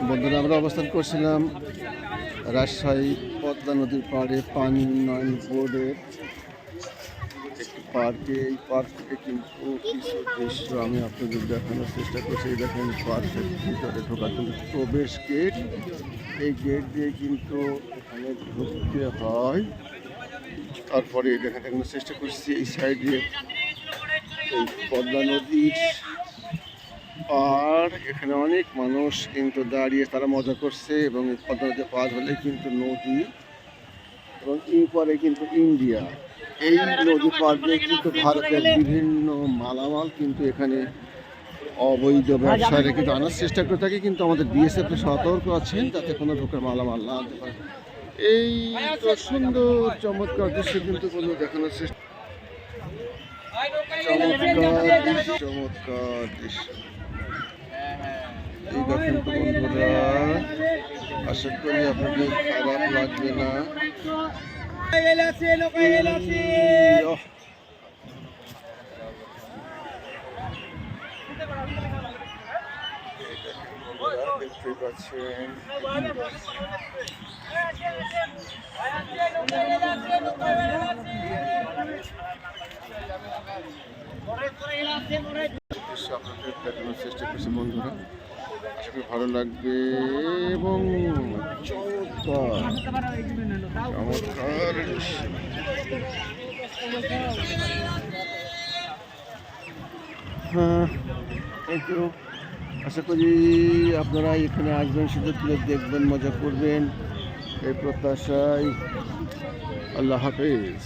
বন্ধুরা, আমরা অবস্থান করছিলাম রাজশাহী পদ্মা নদীর পাড়ে পানি উন্নয়ন বোর্ডের একটি পার্কে। এই পার্কে কিন্তু কিছু দৃশ্য আমি আপনাদের দেখানোর চেষ্টা করছি। এই দেখেন পার্কের ভিতরে ঢোকার কিন্তু প্রবেশ গেট। এই গেট দিয়ে কিন্তু এখানে ঢুকতে হয়। তারপরে এই দেখানোর চেষ্টা করছি এই সাইডে এই পদ্মা নদীর পার। এখানে অনেক মানুষ কিন্তু দাঁড়িয়ে তারা মজা করছে এবং এই পদ্মা নদী পার হলে কিন্তু নদী এবং এই পরে কিন্তু ইন্ডিয়া। এই নদী পার দিয়ে কিন্তু ভারতের বিভিন্ন মালামাল কিন্তু এখানে অবৈধ ব্যবসায়ীরা কিন্তু আনার চেষ্টা করে থাকে, কিন্তু আমাদের বিএসএফ সতর্ক আছেন যাতে কোনো ঢোকার মালামাল না আনতে পারে। এই তো সুন্দর চমৎকার দৃশ্য কিন্তু কোনো দেখানোর চেষ্টা, চমৎকার দৃশ্য এই দেখেন তো বন্ধুরা। আশা করি আপনাদের খারাপ লাগবে না। দেখতে পাচ্ছেন আপনাদের দেখানোর চেষ্টা করছি বন্ধুরা। আশা করি ভালো লাগবে এবং চমৎকার আশা করি আপনারা এখানে আসবেন, সুযোগ তুলে দেখবেন, মজা করবেন, এই প্রত্যাশায়। আল্লাহ হাফেজ।